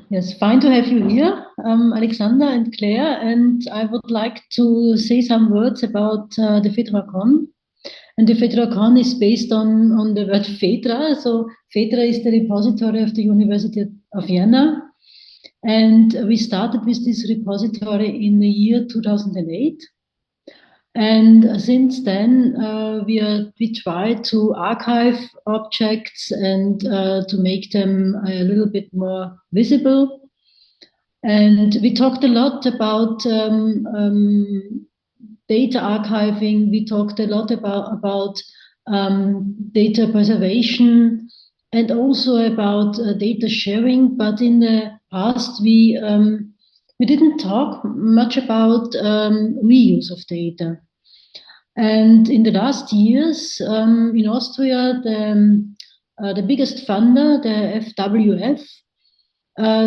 Yes, fine to have you here, Alexander and Claire, and I would like to say some words about the PHAIDRAcon. And the PHAIDRAcon is based on the word PHAIDRA. So PHAIDRA is the repository of the University of Vienna. And we started with this repository in the year 2008. And since then, we try to archive objects and to make them a little bit more visible. And we talked a lot about data archiving. We talked a lot about data preservation and also about data sharing. But in the past, we didn't talk much about reuse of data. And in the last years, in Austria, the biggest funder, the FWF,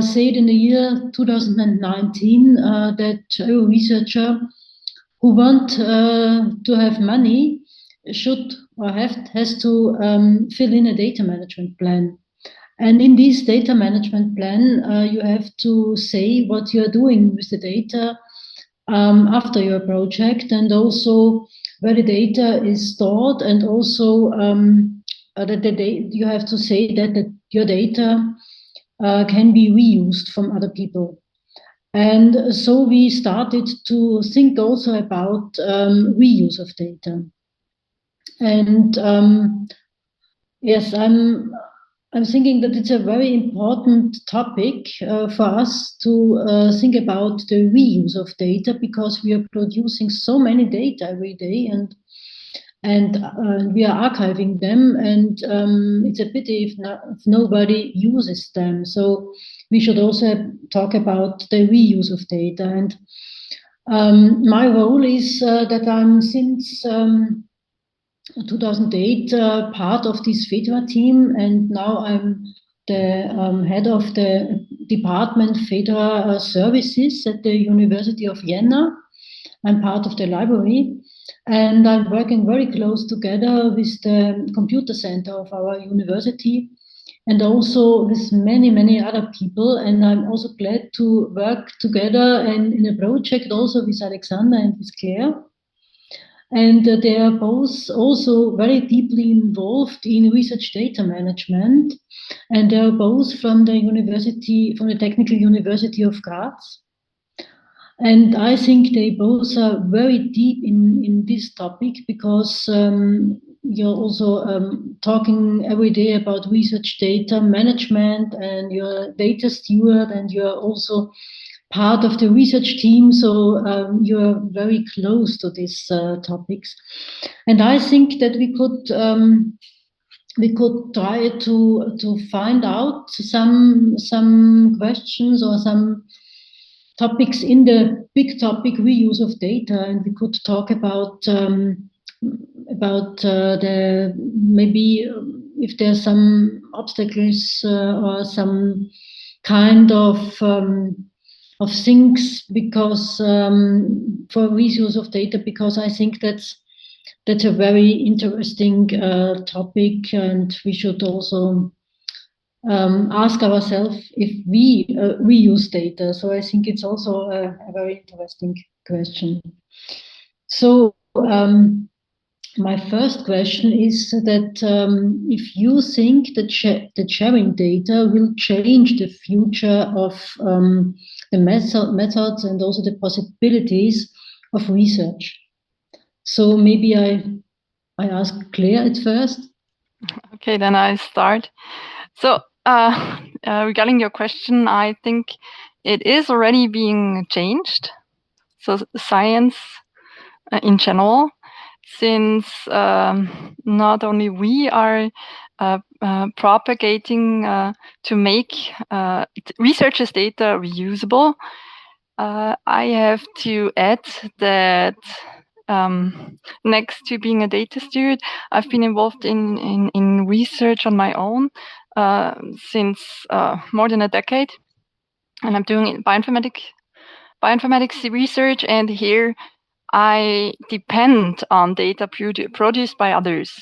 said in the year 2019 that a researcher who want to have money should or has to fill in a data management plan. And in this data management plan, you have to say what you are doing with the data after your project, and also where the data is stored, and also that you have to say that your data can be reused from other people. And so we started to think also about reuse of data. And yes, I'm thinking that it's a very important topic for us to think about the reuse of data, because we are producing so many data every day, and we are archiving them, and it's a pity if nobody uses them. So we should also talk about the reuse of data. And my role is that I'm since 2008 part of this PHAIDRA team, and now I'm the head of the department PHAIDRA services at the University of Vienna. I'm part of the library, and I'm working very close together with the computer center of our university, and also with many, many other people. And I'm also glad to work together and in a project also with Alexander and with Claire. And they are both also very deeply involved in research data management. And they are both from the university, from the Technical University of Graz. And I think they both are very deep in this topic, because you're also talking every day about research data management, and you're a data steward, and you're also part of the research team. So you're very close to these topics. And I think that we could try to find out some questions or some topics in the big topic reuse of data, and we could talk about the maybe if there's some obstacles or some kind of things, because for reuse of data, because I think that's a very interesting topic, and we should also ask ourselves if we reuse data. So I think it's also a very interesting question. So my first question is that if you think that sharing data will change the future of the methods and also the possibilities of research. So maybe I ask Claire at first. Okay, then I start. So regarding your question, I think it is already being changed. So science in general, since not only we are propagating to make researchers' data reusable, I have to add that next to being a data steward, I've been involved in research on my own since more than a decade, and I'm doing bioinformatics research, and here I depend on data produced by others.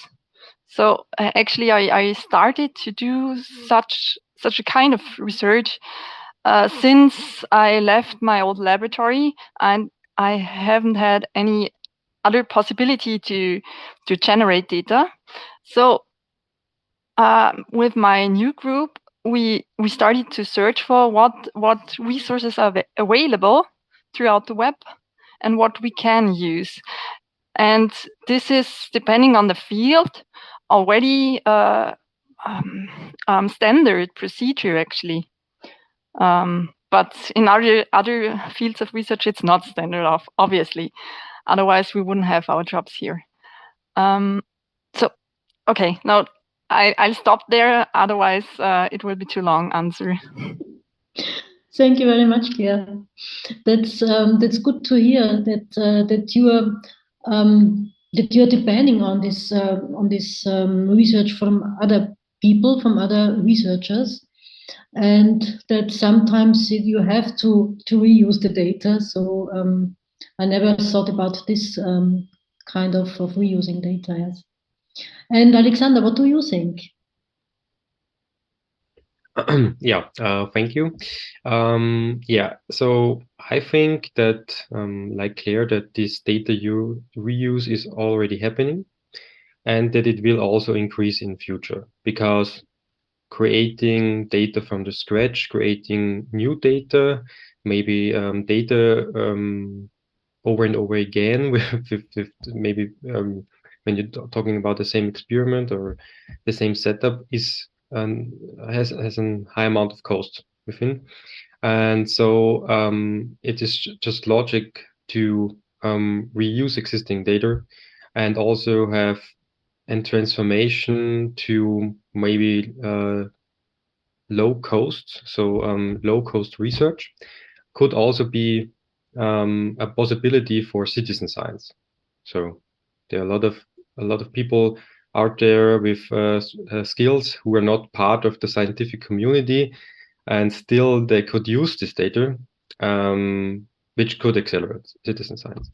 So actually, I started to do such a kind of research since I left my old laboratory, and I haven't had any other possibility to generate data. So with my new group, we started to search for what resources are available throughout the web and what we can use. And this is, depending on the field, already standard procedure, actually. But in other fields of research, it's not standard, obviously. Otherwise, we wouldn't have our jobs here. So, okay, now I'll stop there. Otherwise, it will be too long answer. Thank you very much, Claire. That's good to hear that you are depending on this research from other people, from other researchers, and that sometimes you have to reuse the data. So I never thought about this kind of reusing data. Yes. And Alexander, what do you think? Yeah, thank you. Yeah, so I think that, like Claire, that this data reuse is already happening, and that it will also increase in future, because creating data from the scratch, creating new data, maybe data over and over again with maybe when you're talking about the same experiment or the same setup, is has a high amount of cost within, and so it is just logic to reuse existing data, and also have a transformation to maybe low cost. So low cost research could also be a possibility for citizen science. So there are a lot of people out there with skills who are not part of the scientific community, and still they could use this data, which could accelerate citizen science.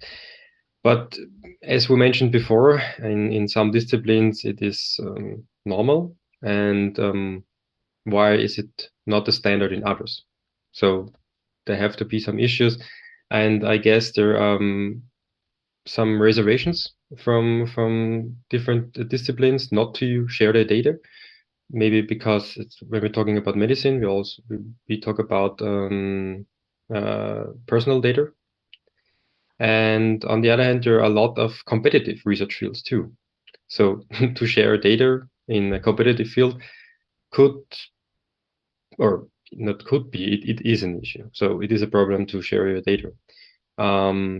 But as we mentioned before, in some disciplines it is normal, and why is it not the standard in others? So there have to be some issues, and I guess there are some reservations from different disciplines not to share their data. Maybe because when we're talking about medicine, we talk about personal data, and on the other hand, there are a lot of competitive research fields too. So to share data in a competitive field could, or not could be, it is an issue. So it is a problem to share your data.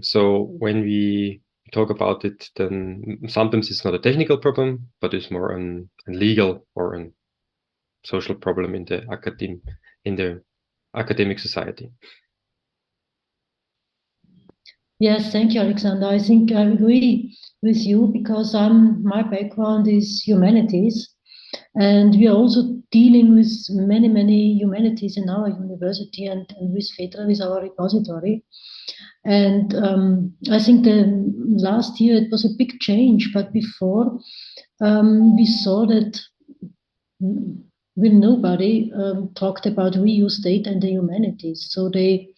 So when we talk about it, then sometimes it's not a technical problem, but it's more a legal or a social problem in the academic society. Yes, thank you, Alexander. I think I agree with you, because my background is humanities, and we are also dealing with many humanities in our university, and with PHAIDRA, with our repository. And I think the last year it was a big change, but before we saw that nobody talked about reuse data in the humanities. So they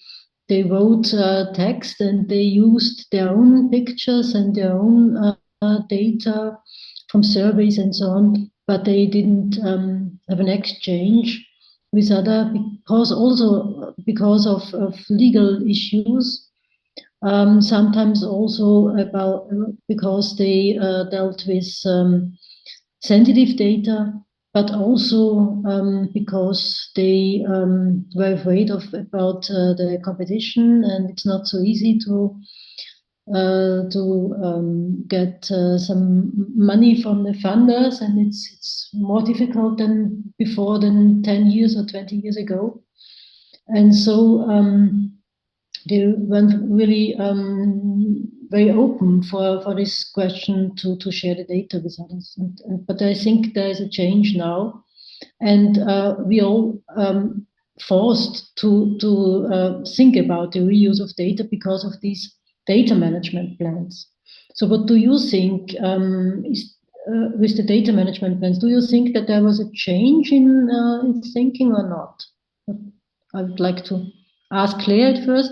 wrote text, and they used their own pictures and their own data from surveys and so on, but they didn't have an exchange with other, because of legal issues. Sometimes also because they dealt with sensitive data, but also because they were afraid about the competition, and it's not so easy to get some money from the funders, and it's more difficult than before, than 10 years or 20 years ago. And so they weren't really very open for this question to share the data with others. But I think there is a change now, and we all forced to think about the reuse of data because of these data management plans. So what do you think is with the data management plans? Do you think that there was a change in thinking or not? I would like to ask Claire at first.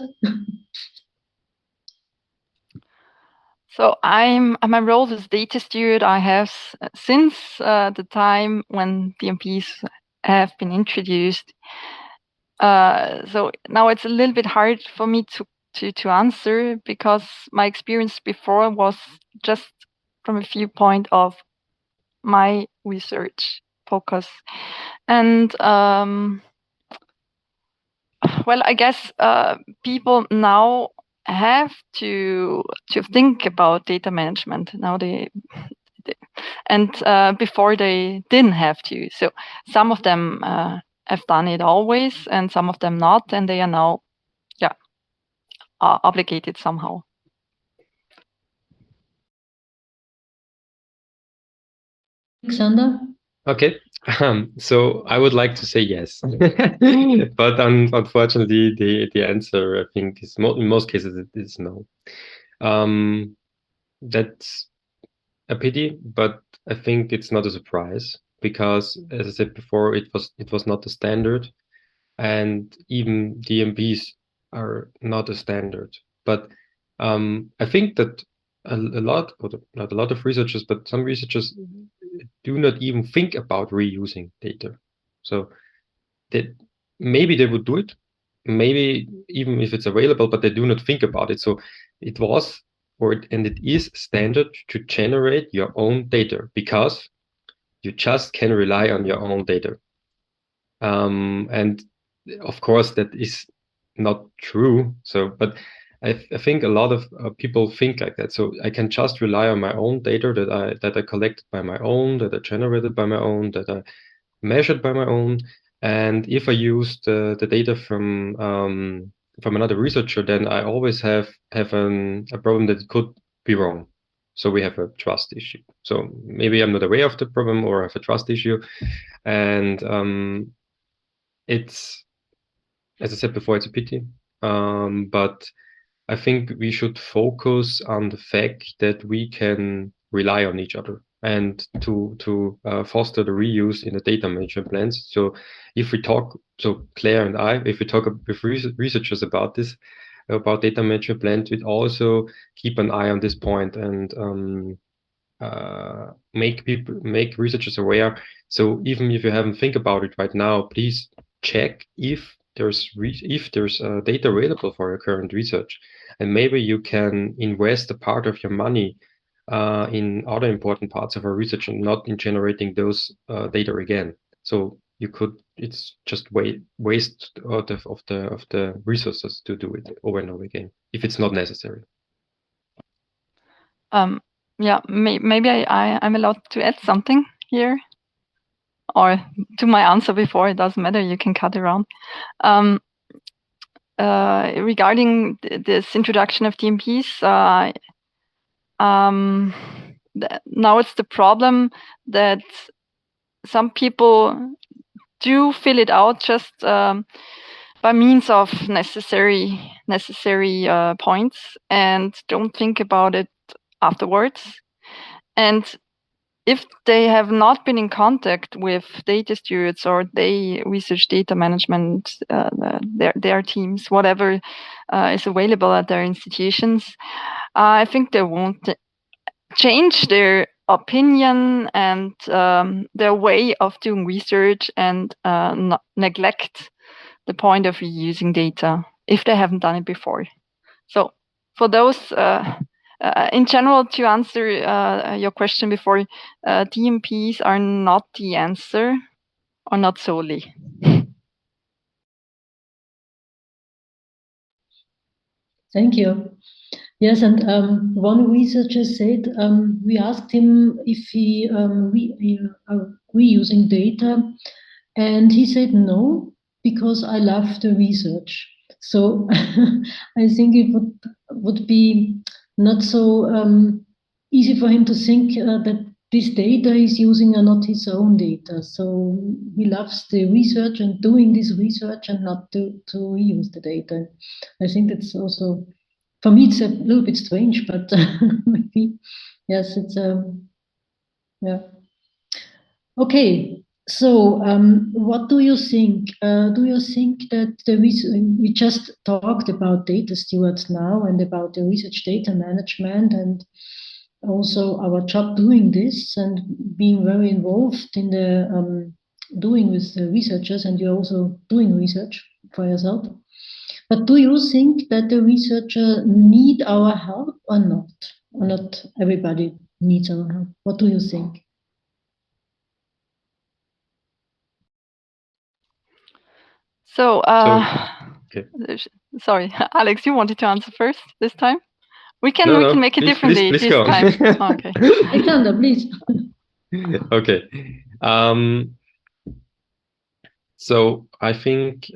So my role as data steward. I have since the time when DMPs have been introduced. So now it's a little bit hard for me to answer, because my experience before was just from a viewpoint of my research focus. And well, I guess people now have to think about data management. Now and before they didn't have to. So some of them have done it always, and some of them not, and they are now, obligated somehow. Alexander? Okay, so I would like to say yes, but unfortunately, the answer, I think, is in most cases it is no. That's a pity, but I think it's not a surprise, because, as I said before, it was not the standard, and even DMPs are not a standard. But I think that a lot, or not a lot of researchers, but some researchers do not even think about reusing data. So that maybe they would do it, maybe even if it's available, but they do not think about it. So it was, and it is standard to generate your own data, because you just can rely on your own data. And of course, that is not true. So, but I think a lot of people think like that. So I can just rely on my own data that I collected by my own, that I generated by my own, that I measured by my own. And if I use the data from another researcher, then I always have a problem that it could be wrong. So we have a trust issue. So maybe I'm not aware of the problem, or I have a trust issue, and it's, as I said before, it's a pity. But I think we should focus on the fact that we can rely on each other, and to foster the reuse in the data management plans. So if we talk, so Claire and I, if we talk with researchers about this, about data management plans, we also keep an eye on this point, and make researchers aware. So even if you haven't think about it right now, please check if there's data available for your current research, and maybe you can invest a part of your money in other important parts of our research, and not in generating those data again. So you could, it's just waste of the resources to do it over and over again if it's not necessary. Yeah, maybe I'm allowed to add something here, or to my answer before. It doesn't matter, you can cut around. Regarding this introduction of DMPs, now it's the problem that some people do fill it out just by means of necessary points, and don't think about it afterwards. And if they have not been in contact with data stewards, or they research data management, their teams, whatever is available at their institutions, I think they won't change their opinion and their way of doing research, and not neglect the point of reusing data if they haven't done it before. So for those, in general, to answer your question before, DMPs are not the answer, or not solely. Thank you. Yes, and one researcher said, we asked him if he reusing data, and he said no, because I love the research. So I think it would be not so easy for him to think that this data is using or not his own data. So he loves the research and doing this research and not to reuse the data. I think that's also, for me, it's a little bit strange, but maybe, yes, it's yeah. Okay, so what do you think? Do you think that we just talked about data stewards now and about the research data management and also our job doing this and being very involved in the doing with the researchers, and you're also doing research for yourself. But do you think that the researcher need our help or not? Or not everybody needs our help? What do you think? So, okay. sorry, Alex, you wanted to answer first this time? We can No, make it please, differently please this go. time. Oh, okay. Alexander, please. Okay. So I think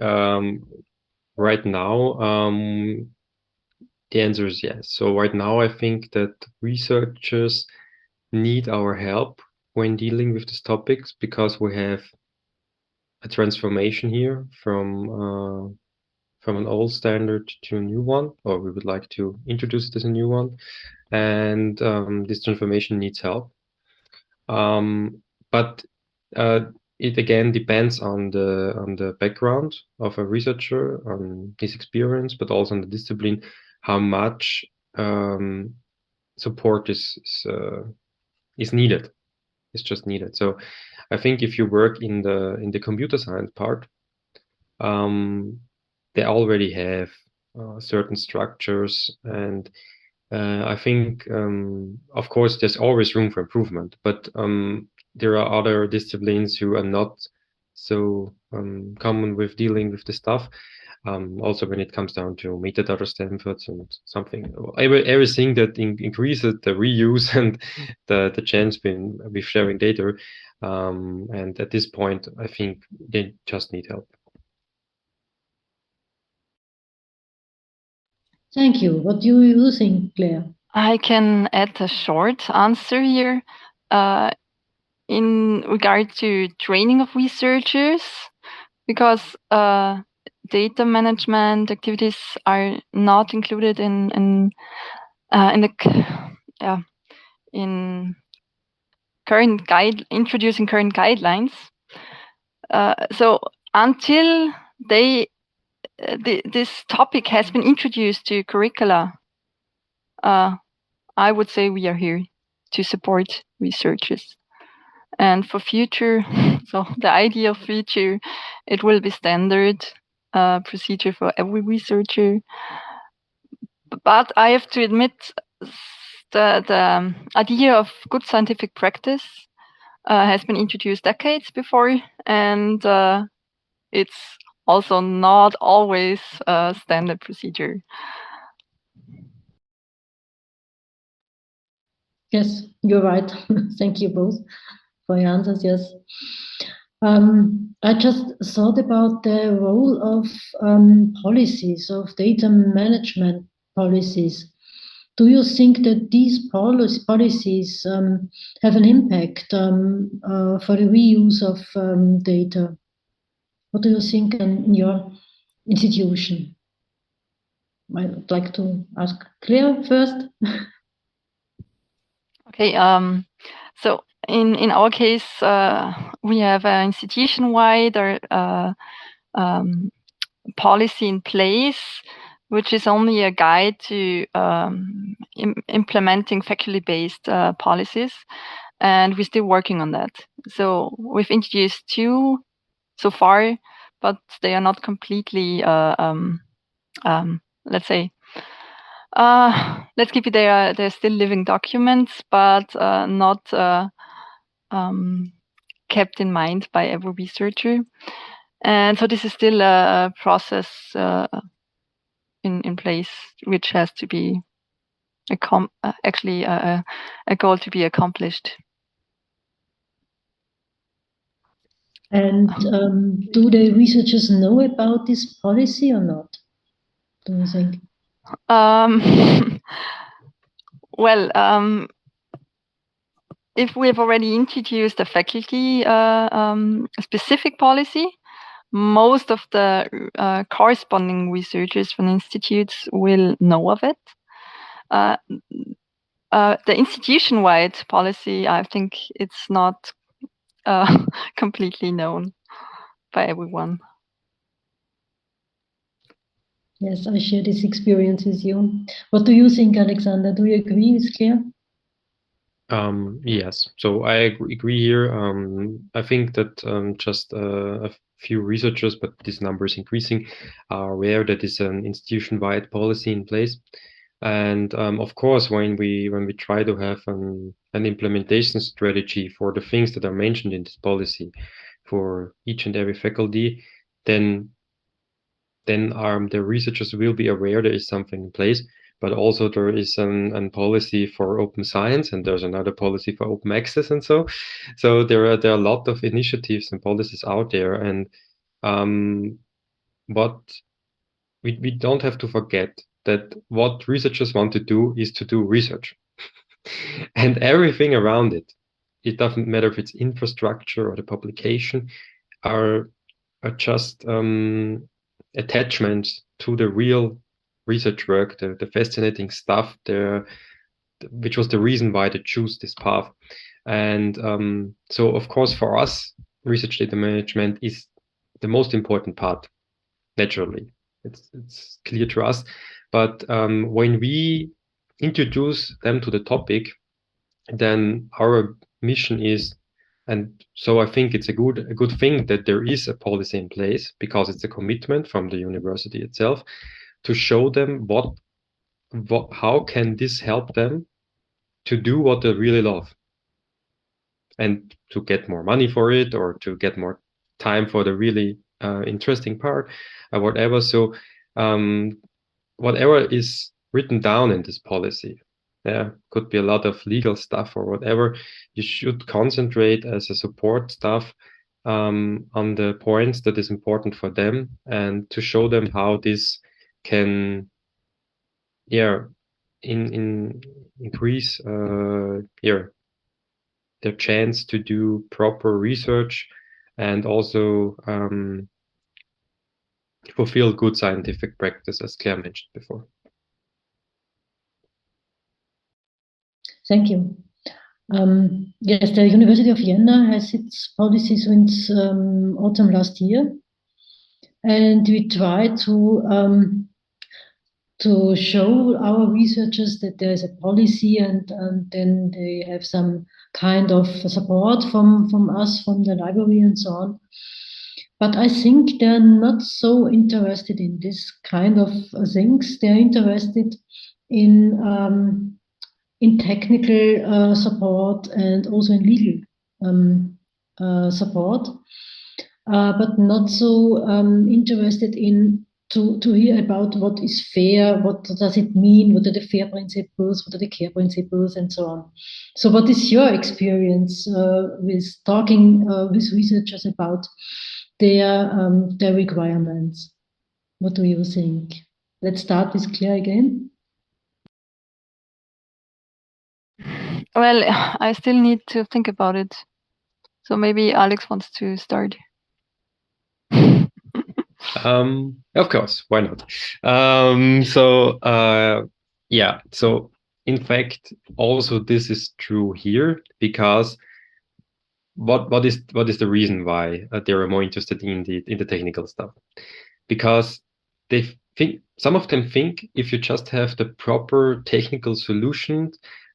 right now the answer is yes. So right now I think that researchers need our help when dealing with these topics, because we have a transformation here from an old standard to a new one, or we would like to introduce it as a new one, and this transformation needs help. But it again depends on the background of a researcher, on his experience, but also on the discipline, how much support is needed. It's just needed. So I think if you work in the computer science part, they already have certain structures, and I think, of course, there's always room for improvement, but there are other disciplines who are not so common with dealing with the stuff. Also, when it comes down to metadata standards and something, everything that increases the reuse and the chance with sharing data. And at this point, I think they just need help. Thank you. What do you think, Claire? I can add a short answer here. In regard to training of researchers, because data management activities are not included in introducing current guidelines. So until this topic has been introduced to curricula, I would say we are here to support researchers. And for future, so the ideal future, it will be standard procedure for every researcher. But I have to admit, the idea of good scientific practice has been introduced decades before, and it's also not always a standard procedure. Yes, you're right. Thank you both for your answers. Yes. I just thought about the role of policies, of data management policies. Do you think that these policies have an impact for the reuse of data? What do you think in your institution? I'd like to ask Claire first. Okay. So in our case, we have an institution-wide policy in place, which is only a guide to implementing faculty-based policies, and we're still working on that. So we've introduced 2 so far, but they are not completely, let's say, let's keep it there. They're still living documents, but not kept in mind by every researcher. And so this is still a process in place, which has to be actually a goal to be accomplished. And do the researchers know about this policy or not? Do you think? Well, if we've already introduced a faculty specific policy, most of the corresponding researchers from institutes will know of it. The institution-wide policy, I think it's not completely known by everyone. Yes, I share this experience with you. What do you think, Alexander? Do you agree with Claire? Yes, so I agree here. I think that just a few researchers, but this number is increasing, are aware that is an institution-wide policy in place. And of course, when we try to have an implementation strategy for the things that are mentioned in this policy for each and every faculty, then the researchers will be aware there is something in place. But also there is an policy for open science, and there's another policy for open access, and so there are a lot of initiatives and policies out there, and but we don't have to forget that what researchers want to do is to do research. And everything around it, it doesn't matter if it's infrastructure or the publication, are just attachments to the real research work, the fascinating stuff there, which was the reason why they choose this path. And so, of course, for us, research data management is the most important part, naturally. It's clear to us. But when we introduce them to the topic, then our mission is, and so I think it's a good thing that there is a policy in place, because it's a commitment from the university itself to show them how can this help them to do what they really love, and to get more money for it, or to get more time for the really interesting part, or whatever. So whatever is written down in this policy, there could be a lot of legal stuff or whatever, you should concentrate as a support staff on the points that is important for them, and to show them how this can increase their chance to do proper research, and also fulfill good scientific practice, as Claire mentioned before. Thank you. Yes, the University of Vienna has its policy since autumn last year, and we try to show our researchers that there is a policy, and then they have some kind of support from us, from the library and so on. But I think they're not so interested in this kind of things. They're interested in technical support, and also in legal support, but not so interested in to hear about what is fair, what does it mean, what are the fair principles, what are the care principles, and so on. So what is your experience with talking with researchers about their requirements? What do you think? Let's start with Claire again. Well, I still need to think about it. So maybe Alex wants to start. Of course, why not? Yeah, so in fact, also this is true here, because what is the reason why they are more interested in the technical stuff? Because they think, some of them think, if you just have the proper technical solution,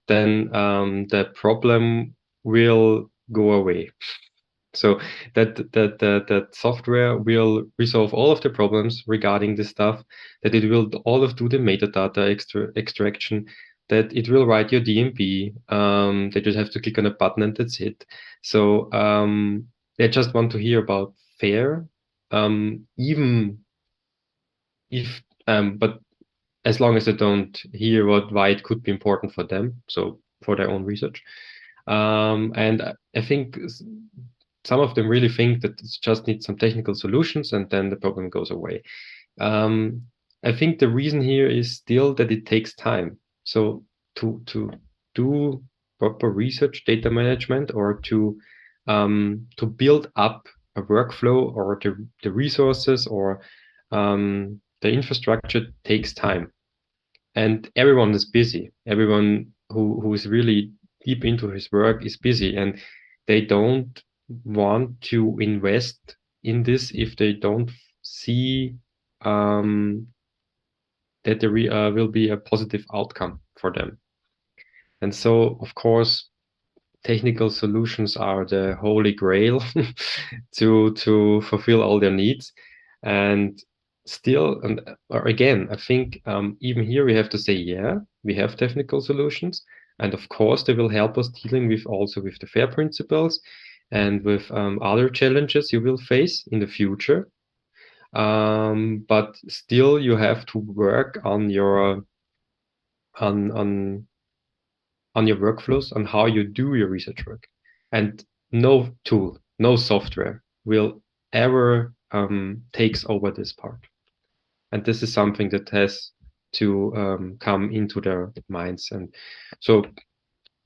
then the problem will go away. So that software will resolve all of the problems regarding this stuff, that it will do the metadata extraction, that it will write your DMP, they just have to click on a button and that's it. So they just want to hear about FAIR, even if, but as long as they don't hear why it could be important for them, so for their own research. And I think some of them really think that it just needs some technical solutions and then the problem goes away. I think the reason here is still that it takes time. So to do proper research data management, or to build up a workflow, or the resources, or the infrastructure takes time. And everyone is busy. Everyone who is really deep into his work is busy, and they don't want to invest in this if they don't see that there will be a positive outcome for them. And so, of course, technical solutions are the holy grail to fulfill all their needs. And still, or again, I think even here we have to say, yeah, we have technical solutions, and of course they will help us dealing with also with the FAIR principles and with other challenges you will face in the future. But still, you have to work on your workflows, on how you do your research work. And no tool, no software will ever takes over this part. And this is something that has to come into their minds. And so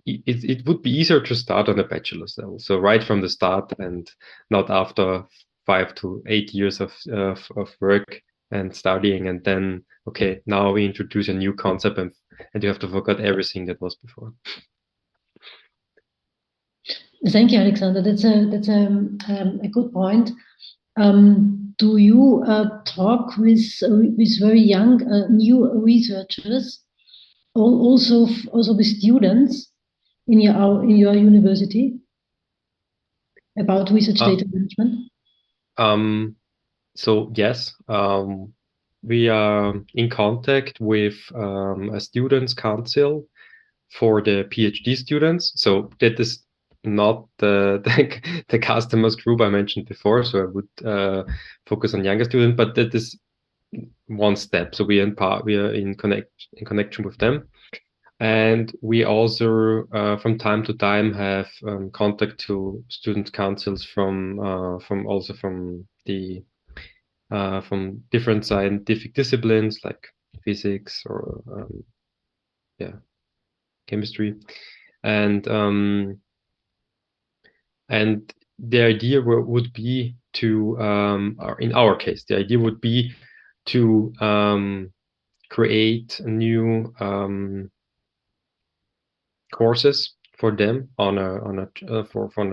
it would be easier to start on a bachelor's level. So right from the start, and not after 5 to 8 years of work and studying, and then, okay, now we introduce a new concept, and you have to forget everything that was before. Thank you, Alexander. That's a good point. Do you talk with very young new researchers, also with students in your university, about research data management? So yes, we are in contact with a students' council for the PhD students. So that is not the customers group I mentioned before. So I would focus on younger students, but that is one step. So we are in connection with them. And we also, from time to time, have contact to student councils from different scientific disciplines like physics or chemistry, and the idea would be to, or in our case, the idea would be to create new courses for them on a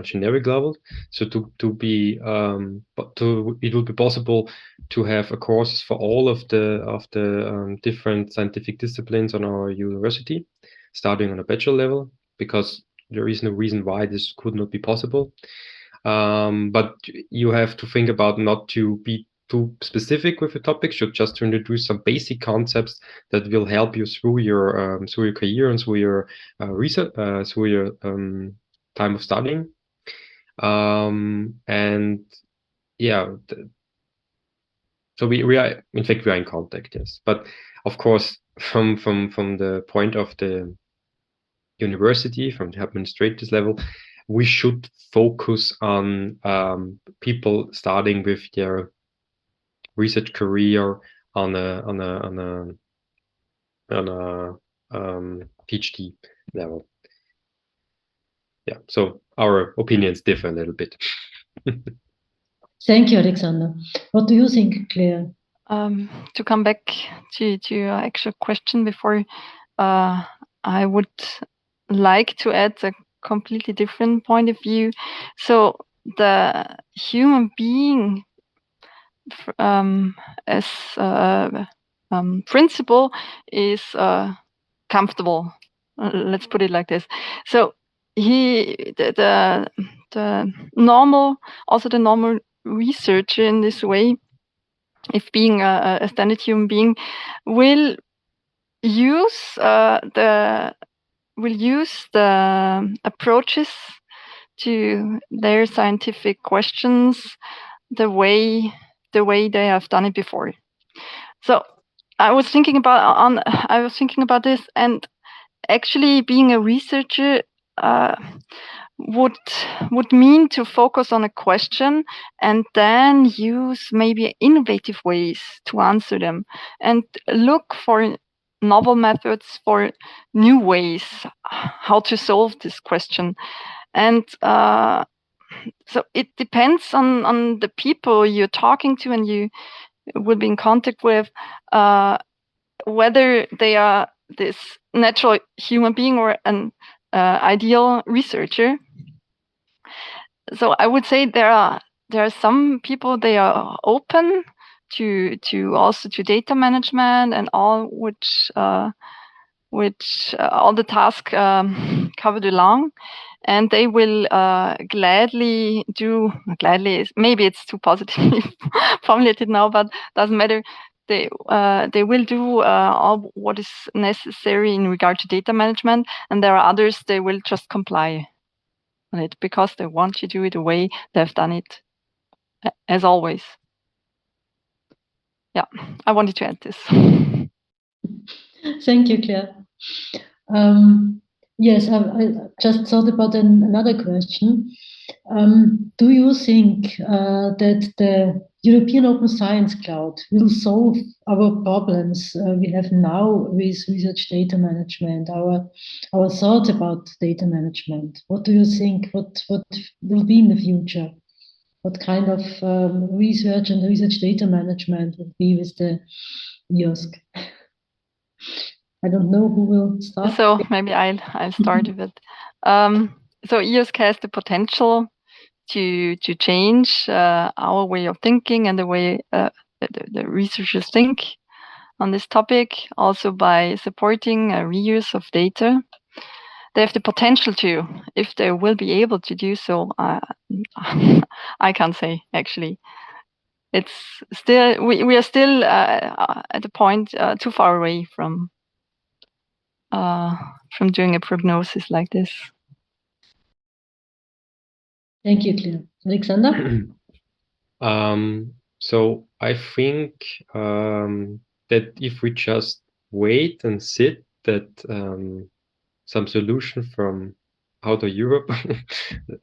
generic level. So it would be possible to have a courses for all of the different scientific disciplines on our university, starting on a bachelor level, because there is no reason why this could not be possible. But you have to think about not to be too specific with the topic, just to introduce some basic concepts that will help you through your career and through your research, through your time of studying. And yeah, so we are, in fact, we are in contact, yes. But of course, from the point of the university, from the administrators level, we should focus on people starting with their research career on a PhD level. Yeah, so our opinions differ a little bit. Thank you, Alexander. What do you think, Claire? To come back to your actual question before, I would like to add a completely different point of view. So the human being as principle is comfortable. Let's put it like this. So the normal researcher in this way, if being a standard human being, will use the approaches to their scientific questions the way they have done it before. So I was thinking about this, and actually being a researcher would mean to focus on a question and then use maybe innovative ways to answer them, and look for novel methods, for new ways how to solve this question. And so it depends on the people you're talking to and you will be in contact with, whether they are this natural human being or an ideal researcher. So I would say there are some people, they are open to also to data management and all which all the tasks covered along, and they will gladly do. Gladly is maybe it's too positive formulated now, but doesn't matter. They will do all what is necessary in regard to data management, and there are others, they will just comply on it because they want to do it the way they've done it as always. Yeah, I wanted to add this. Thank you, Claire. Yes, I just thought about another question. Do you think that the European Open Science Cloud will solve our problems we have now with research data management, our thoughts about data management? What do you think? What will be in the future? What kind of research and research data management will be with the EOSC? I don't know who will start. So maybe I'll start with it. So EOSC has the potential to change our way of thinking and the way the researchers think on this topic, also by supporting reuse of data. They have the potential to. If they will be able to do so, I can't say actually. It's still we are still at a point too far away from doing a prognosis like this. Thank you, Claire. Alexander? So I think that if we just wait and sit that some solution from outer Europe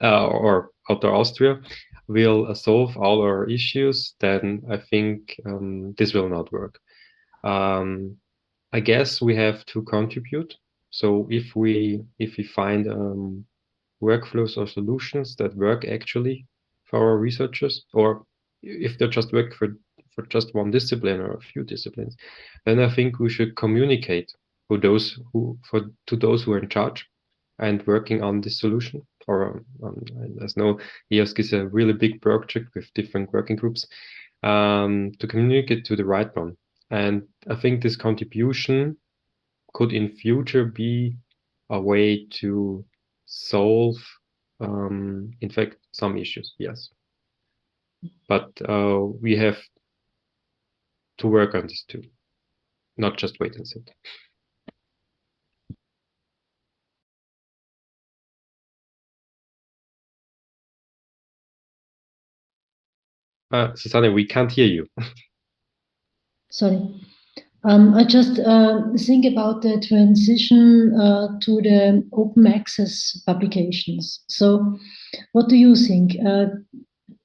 or outer Austria will solve all our issues, then I think this will not work. I guess we have to contribute. So if we find workflows or solutions that work actually for our researchers, or if they just work for just one discipline or a few disciplines, then I think we should communicate to those who are in charge and working on this solution. Or as no, EOSC is a really big project with different working groups, to communicate to the right one. And I think this contribution could in future be a way to solve, in fact, some issues, yes. But we have to work on this too, not just wait and sit. Susanne, we can't hear you. Sorry. I just think about the transition to the open access publications. So what do you think?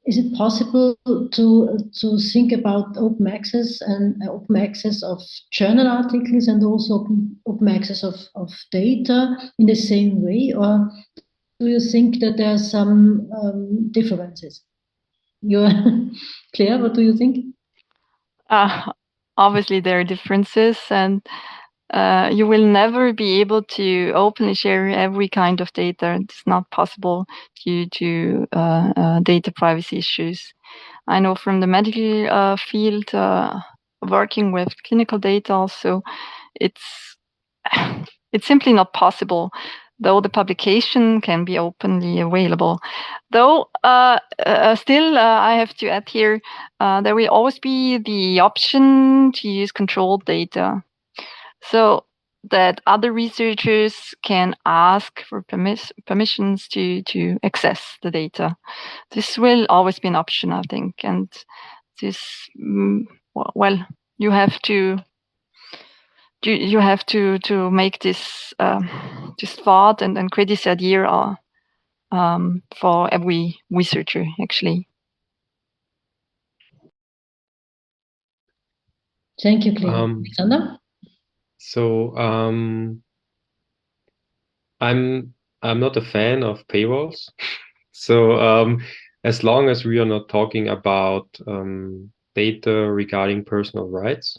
Is it possible to think about open access and open access of journal articles and also open access of data in the same way? Or do you think that there are some differences? You're Claire, what do you think? Obviously, there are differences, and you will never be able to openly share every kind of data. It's not possible due to data privacy issues. I know from the medical field, working with clinical data also, it's simply not possible, though the publication can be openly available. Though still, I have to add here, there will always be the option to use controlled data, so that other researchers can ask for permissions to access the data. This will always be an option, I think, and this, well, you have to make this this thought and create this idea for every researcher, actually. Thank you, Claire. Alexander? So I'm not a fan of paywalls. So as long as we are not talking about data regarding personal rights,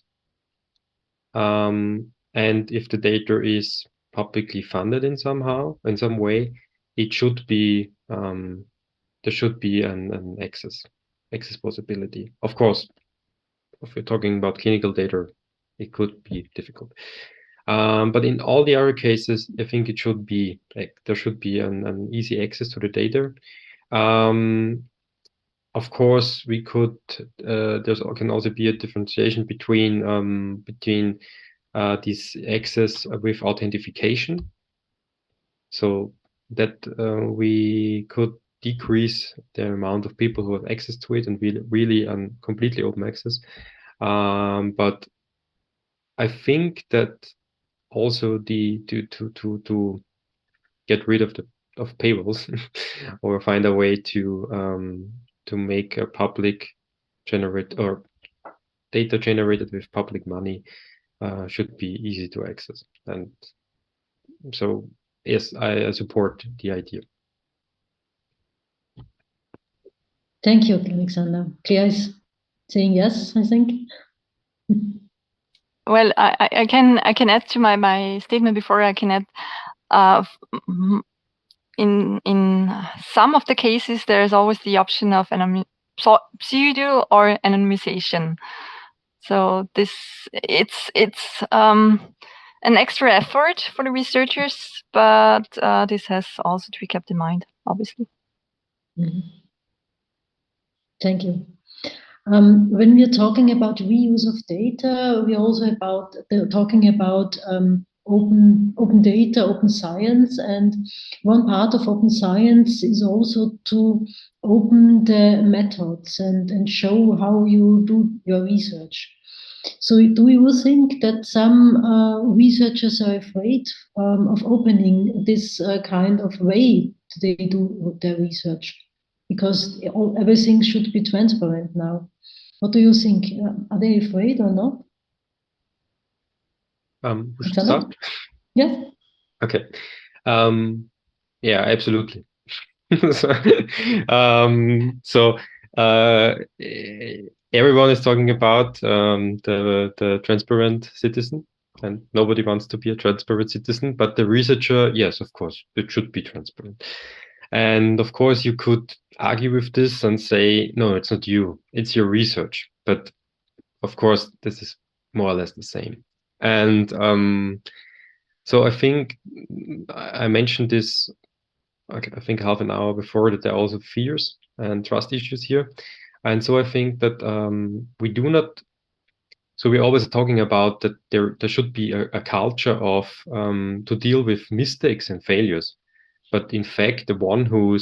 and if the data is publicly funded in some way, it should be there should be an access possibility. Of course, if we're talking about clinical data, it could be difficult. But in all the other cases, I think it should be like there should be an easy access to the data. Of course, we could. There can also be a differentiation between this access with authentication, so that we could decrease the amount of people who have access to it and really completely open access. But I think that also to get rid of paywalls or find a way to make a public generate or data generated with public money should be easy to access. And so yes, I support the idea. Thank you, Alexander. Claire is saying yes, I think. Well, I can add to my statement before. I can add in some of the cases there is always the option of pseudo or anonymization. So it's an extra effort for the researchers, but this has also to be kept in mind, obviously. Mm-hmm. Thank you. When we're talking about reuse of data, we're also talking about open data, open science, and one part of open science is also to open the methods and show how you do your research. So do you think that some researchers are afraid of opening this kind of way they do their research? Because everything should be transparent now. What do you think? Are they afraid or not? We should start? Yes. Okay. Yeah, absolutely. So everyone is talking about the transparent citizen, and nobody wants to be a transparent citizen, but the researcher, yes, of course, it should be transparent. And of course, you could argue with this and say, no, it's not you, it's your research. But of course, this is more or less the same. And so I think I mentioned this, I think half an hour before, that there are also fears and trust issues here. And so I think that we do not, so we're always talking about that there should be a culture of to deal with mistakes and failures. But in fact, the one who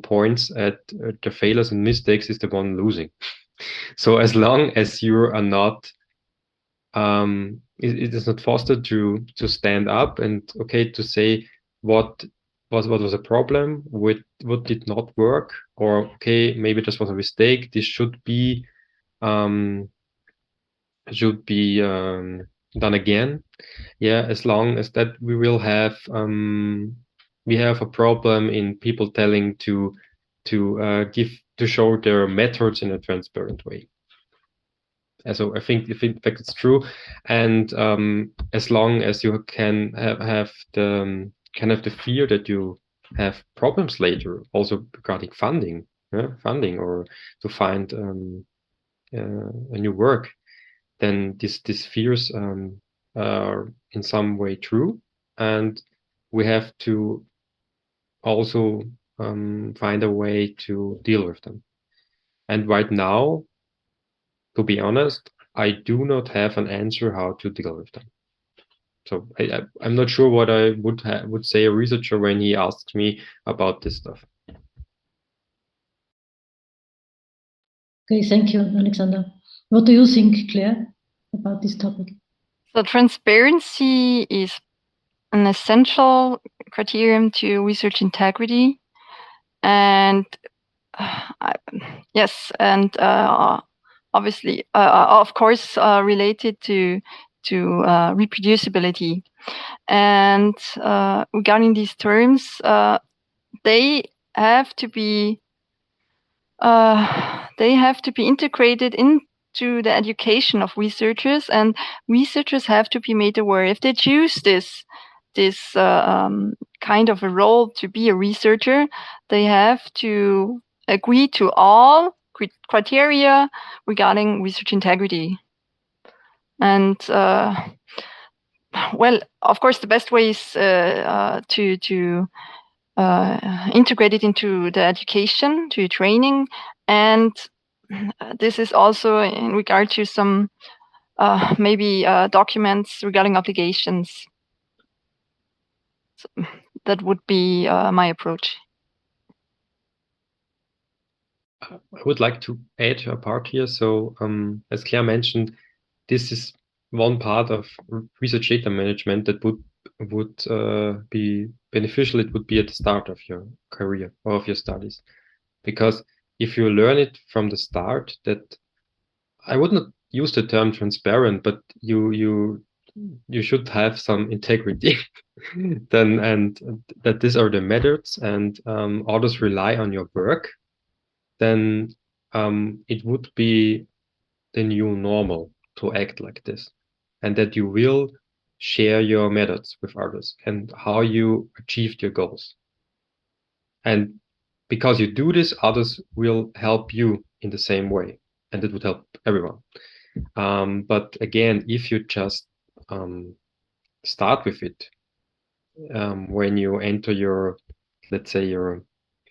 points at the failures and mistakes is the one losing. So as long as you are not, it is not fostered to stand up and to say what was a problem, what did not work, or maybe this was a mistake. This should be done again. Yeah, as long as that we will have we have a problem in people telling to show their methods in a transparent way. And so I think in fact it's true, and as long as you can have the fear that you have problems later, also regarding funding or to find a new work, then these fears are in some way true, and we have to also find a way to deal with them. And right now, to be honest, I do not have an answer how to deal with them. So I'm not sure what I would say a researcher when he asks me about this stuff. Okay, thank you, Alexander. What do you think, Claire, about this topic? So transparency is an essential criterion to research integrity, and yes, and obviously, of course, related to reproducibility. And regarding these terms, they have to be integrated into the education of researchers, and researchers have to be made aware if they choose this kind of a role to be a researcher. They have to agree to all criteria regarding research integrity. And well, of course, the best way is to integrate it into the education, to training, and this is also in regard to some maybe documents regarding obligations. So that would be my approach. I would like to add a part here. So as Claire mentioned, this is one part of research data management that would be beneficial. It would be at the start of your career or of your studies, because if you learn it from the start, that I would not use the term transparent, but you should have some integrity then, and that these are the methods, and others rely on your work, then it would be the new normal to act like this, and that you will share your methods with others and how you achieved your goals. And because you do this, others will help you in the same way, and it would help everyone. But again, if you just start with it when you enter your, let's say, your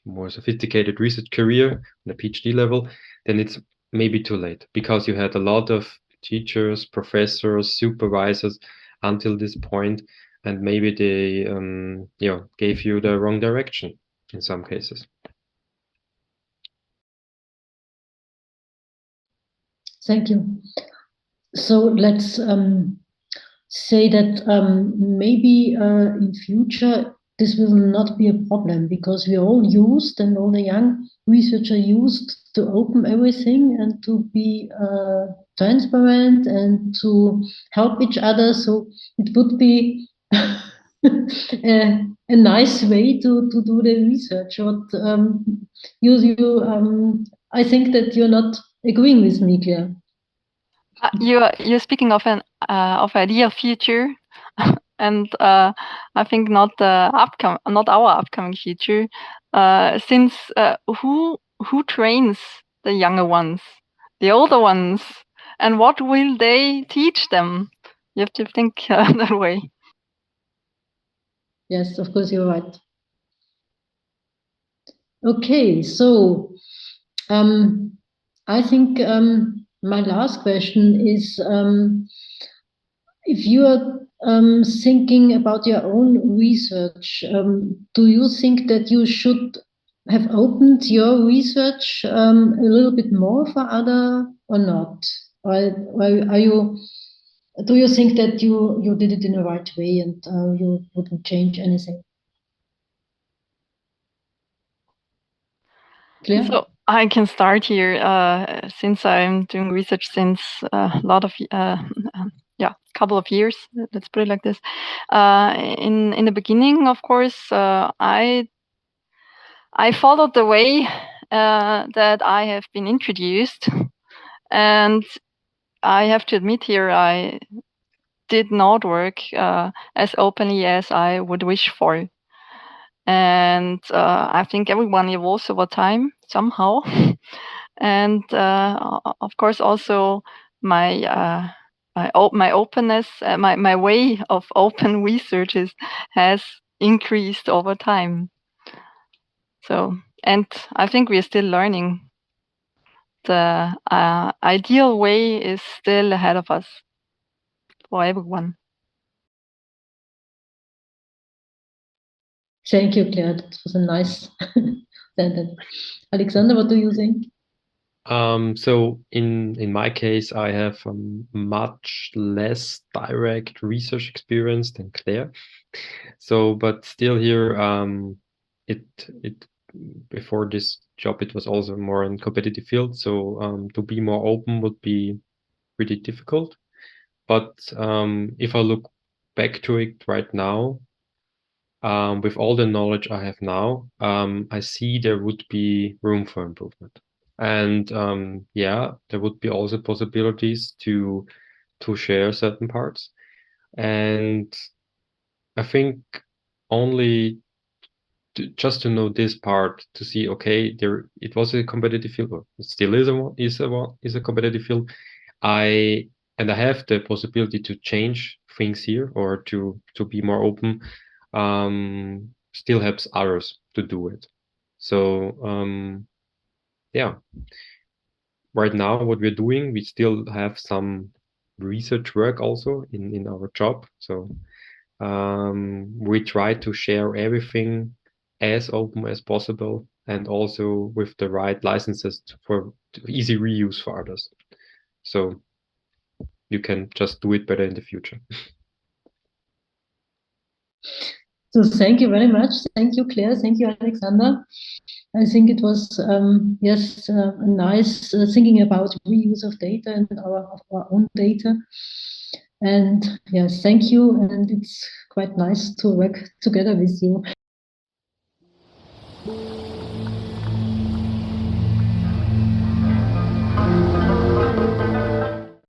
more sophisticated research career on the PhD level, then it's maybe too late, because you had a lot of teachers, professors, supervisors until this point, and maybe they gave you the wrong direction in some cases. Thank you. So let's say that maybe in future this will not be a problem, because we all used, and all the young researchers used, to open everything and to be transparent and to help each other. So it would be a nice way to do the research. What I think that you're not agreeing with me, Claire. You're speaking of an ideal future, and I think not our upcoming future. Since who trains the younger ones, the older ones, and what will they teach them? You have to think that way. Yes, of course, you're right. Okay, so I think my last question is, if you are thinking about your own research, do you think that you should have opened your research a little bit more for other, or not? Or do you think that you did it in the right way, and you wouldn't change anything? Claire? So I can start here, since I'm doing research since a lot of couple of years. Let's put it like this. In the beginning, of course, I followed the way that I have been introduced, and I have to admit here, I did not work as openly as I would wish for. And I think everyone evolves over time somehow. And of course, also my openness, my way of open research has increased over time. So, and I think we are still learning. The ideal way is still ahead of us for everyone. Thank you, Claire. That was a nice sentence. Alexander, what do you think? So in my case, I have much less direct research experience than Claire. So, but still here, it before this job, it was also more in competitive field. So to be more open would be pretty difficult. But if I look back to it right now, with all the knowledge I have now, I see there would be room for improvement. And yeah, there would be also possibilities to share certain parts. And I think only just to know this part, to see, okay, it was a competitive field, or it still is a competitive field. I have the possibility to change things here, or to be more open. Still helps others to do it. So yeah, right now what we're doing, we still have some research work also in our job. So we try to share everything as open as possible, and also with the right licenses for easy reuse for others. So you can just do it better in the future. So thank you very much. Thank you, Claire. Thank you, Alexander. I think it was, yes, nice thinking about reuse of data and our own data. And yes, thank you. And it's quite nice to work together with you.